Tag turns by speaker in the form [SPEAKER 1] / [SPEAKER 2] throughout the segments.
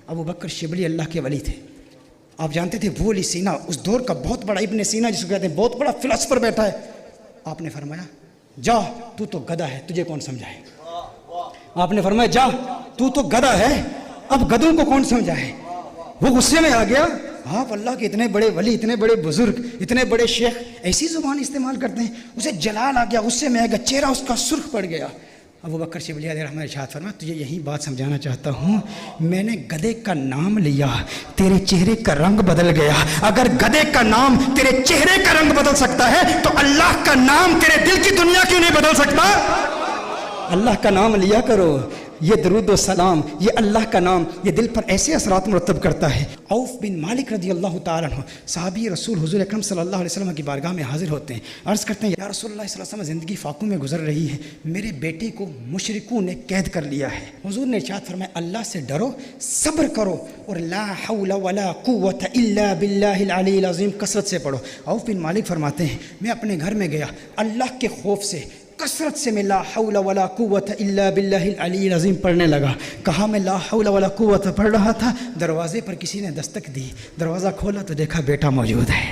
[SPEAKER 1] ابو بکر شبلی اللہ کے ولی تھے. آپ جانتے تھے وہ علی سینا اس دور کا بہت بڑا ابن سینا جس کو کہتے ہیں بہت بڑا فلسفر بیٹھا ہے. آپ نے فرمایا جا تو گدھا ہے تجھے کون سمجھائے. آپ نے فرمایا جا تو گدھا ہے اب گدھوں کو کون سمجھائے. وہ غصے میں آ گیا. آپ اللہ کے اتنے بڑے ولی اتنے بڑے بزرگ اتنے بڑے شیخ ایسی زبان استعمال کرتے ہیں. اسے جلال آ گیا غصے میں آ گیا چہرہ اس کا سرخ پڑ گیا. ابو بکر شبلی علیہ الرحمہ ارشاد فرمایا تجھے یہی بات سمجھانا چاہتا ہوں میں نے گدھے کا نام لیا تیرے چہرے کا رنگ بدل گیا. اگر گدھے کا نام تیرے چہرے کا رنگ بدل سکتا ہے تو اللہ کا نام تیرے دل کی دنیا کیوں نہیں بدل سکتا. اللہ کا نام لیا کرو. یہ درود و سلام یہ اللہ کا نام یہ دل پر ایسے اثرات مرتب کرتا ہے. عوف بن مالک رضی اللہ تعالیٰ عنہ صحابی رسول حضور اکرم صلی اللہ علیہ وسلم کی بارگاہ میں حاضر ہوتے ہیں. عرض کرتے ہیں یا رسول اللہ صلی اللہ علیہ وسلم زندگی فاقوں میں گزر رہی ہے میرے بیٹے کو مشرکوں نے قید کر لیا ہے. حضور نے ارشاد فرمایا اللہ سے ڈرو صبر کرو اور لا حول ولا قوت الا باللہ العلی العظیم کثرت سے پڑھو. عوف بن مالک فرماتے ہیں میں اپنے گھر میں گیا اللہ کے خوف سے کثرت سے میں لا حول ولا قوت الا باللہ العلی العظیم پڑھنے لگا. کہا میں لا حول ولا قوت پڑھ رہا تھا دروازے پر کسی نے دستک دی. دروازہ کھولا تو دیکھا بیٹا موجود ہے.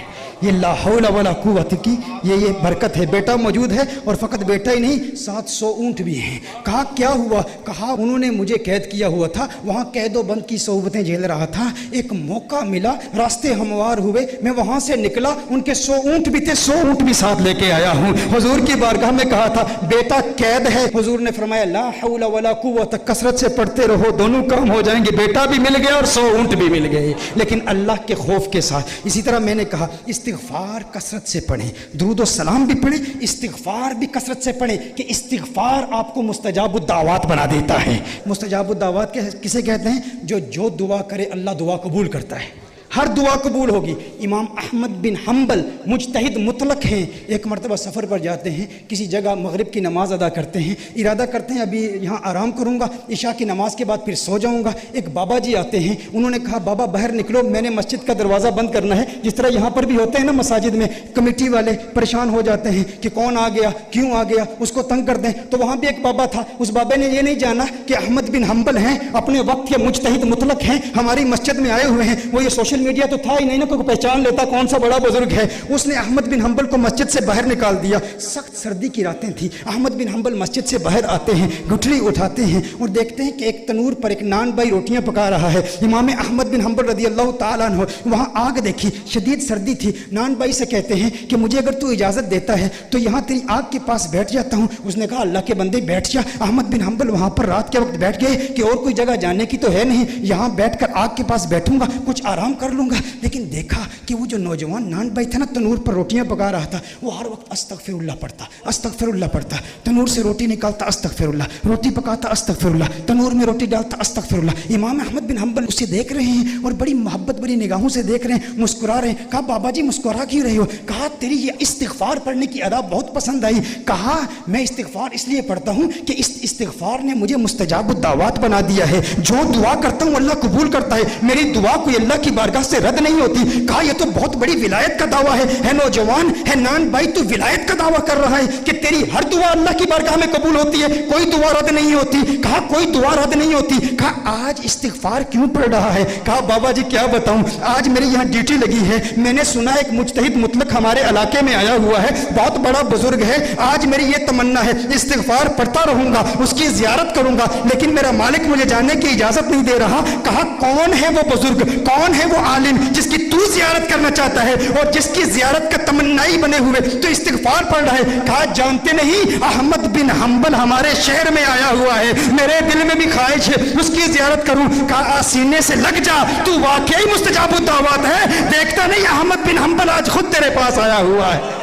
[SPEAKER 1] یہ لا حول ولا قوت کی یہ برکت ہے. بیٹا موجود ہے اور فقط بیٹا ہی نہیں 700 اونٹ بھی ہیں. کہا کیا ہوا. کہا انہوں نے مجھے قید کیا ہوا تھا وہاں قید و بند کی صحبتیں جھیل رہا تھا. ایک موقع ملا راستے ہموار ہوئے میں وہاں سے نکلا ان کے 100 اونٹ بھی تھے 100 اونٹ بھی ساتھ لے کے آیا ہوں. حضور کی بارگاہ میں کہا تھا بیٹا قید ہے. حضور نے فرمایا لا حول ولا قوت کثرت سے پڑھتے رہو دونوں کام ہو جائیں گے. بیٹا بھی مل گیا اور 100 اونٹ بھی مل گئے لیکن اللہ کے خوف کے ساتھ. اسی طرح میں نے کہا استغفار کثرت سے پڑھیں درود و سلام بھی پڑھیں استغفار بھی کثرت سے پڑھیں کہ استغفار آپ کو مستجاب الدعوات بنا دیتا ہے. مستجاب الدعوات کسے کہتے ہیں جو دعا کرے اللہ دعا قبول کرتا ہے. ہر دعا قبول ہوگی. امام احمد بن حنبل مجتہد مطلق ہیں. ایک مرتبہ سفر پر جاتے ہیں کسی جگہ مغرب کی نماز ادا کرتے ہیں ارادہ کرتے ہیں ابھی یہاں آرام کروں گا عشاء کی نماز کے بعد پھر سو جاؤں گا. ایک بابا جی آتے ہیں انہوں نے کہا بابا باہر نکلو میں نے مسجد کا دروازہ بند کرنا ہے. جس طرح یہاں پر بھی ہوتے ہیں نا مساجد میں کمیٹی والے پریشان ہو جاتے ہیں کہ کون آ گیا کیوں آ گیا اس کو تنگ کر دیں. تو وہاں بھی ایک بابا تھا اس بابے نے یہ نہیں جانا کہ احمد بن حنبل ہیں اپنے وقت کے مجتہد مطلق ہیں ہماری مسجد میں آئے ہوئے ہیں. وہ یہ سوشل میڈیا تو تھا ہی نہیں نا کوئی پہچان لیتا کون سا بڑا بزرگ ہے. اس نے احمد بن حنبل کو مسجد سے باہر نکال دیا. سخت سردی کی راتیں تھیں. احمد بن حنبل مسجد سے باہر آتے ہیں گٹھلی اٹھاتے ہیں اور دیکھتے ہیں کہ ایک تنور پر ایک نان بائی روٹیاں پکا رہا ہے. امام احمد بن حنبل رضی اللہ تعالیٰ عنہ وہاں آگ دیکھی شدید سردی تھی. نان بائی سے کہتے ہیں کہ مجھے اگر تو اجازت دیتا ہے تو یہاں تیری آگ کے پاس بیٹھ جاتا ہوں. اس نے کہا اللہ کے بندے بیٹھ جا. احمد بن حنبل وہاں پر رات کے وقت بیٹھ گئے کہ اور کوئی جگہ جانے کی تو ہے نہیں یہاں بیٹھ کر آگ کے پاس بیٹھوں گا کچھ آرام کر لوں گا. لیکن دیکھا کہ وہ جو نوجوان نان بھائی تھا نا تنور پر روٹیاں پکا رہا تھا وہ ہر وقت استغفر اللہ پڑھتا. تنور سے روٹی نکالتا استغفر اللہ روٹی پکاتا استغفر اللہ تنور میں روٹی ڈالتا استغفر اللہ. امام احمد بن حنبل اسے دیکھ رہے ہیں اور بڑی محبت بڑی نگاہوں سے دیکھ رہے ہیں مسکرا رہے ہیں. کہا بابا جی مسکرا کیوں رہے ہو. کہا تیری یہ استغفار پڑھنے کی ادا بہت پسند آئی. کہا میں استغفار اس لیے پڑھتا ہوں کہ اس استغفار نے مجھے مستجاب الدعوات بنا دیا ہے. جو دعا کرتا ہوں اللہ قبول کرتا ہے. میری دعا کوئی اللہ کی بارگاہ سے رد نہیں ہوتی. کہا یہ تو بہت بڑی ولایت کا دعویٰ ہے نوجوان ہے نان بھائی تو ولایت کا دعویٰ کر رہا ہے کہ تیری ہر دعا اللہ کی بارگاہ میں قبول ہوتی ہے کوئی دعا رد نہیں ہوتی. کہا کوئی دعا رد نہیں ہوتی. کہا آج استغفار کیوں پڑھ رہا ہے. کہا بابا جی کیا بتاؤں آج میری یہاں ڈیوٹی لگی ہے. میں نے سنا ایک مجتہد مطلق ہمارے علاقے میں آیا ہوا ہے بہت بڑا بزرگ ہے. آج میری یہ تمنا ہے استغفار پڑھتا رہوں گا اس کی زیارت کروں گا لیکن میرا مالک مجھے جانے کی اجازت نہیں دے رہا. کہا کون ہے وہ بزرگ کون ہے وہ عالم جس کی تو زیارت کرنا چاہتا ہے اور جس کی زیارت کا تمنائی بنے ہوئے تو استغفار پڑھ رہا ہے. کہا جانتے نہیں احمد بن حنبل ہمارے شہر میں آیا ہوا ہے میرے دل میں بھی خواہش ہے اس کی زیارت کروں. کہا سینے سے لگ جا تو واقعی مستجاب الدعوات ہے. دیکھتا نہیں احمد بن حنبل آج خود تیرے پاس آیا ہوا ہے.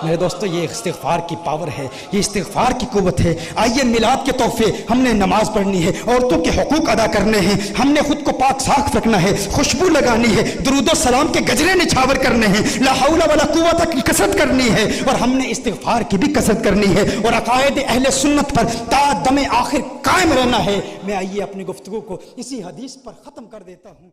[SPEAKER 1] میرے دوستو یہ استغفار کی پاور ہے یہ استغفار کی قوت ہے. آئیے میلاد کے تحفے ہم نے نماز پڑھنی ہے عورتوں کے حقوق ادا کرنے ہیں ہم نے خود کو پاک صاف رکھنا ہے خوشبو لگانی ہے درود و سلام کے گجرے نچھاور کرنے ہیں لا حول ولا قوت کی کثرت کرنی ہے اور ہم نے استغفار کی بھی کثرت کرنی ہے اور عقائد اہل سنت پر تا دم آخر قائم رہنا ہے. میں آئیے اپنی گفتگو کو اسی حدیث پر ختم کر دیتا ہوں.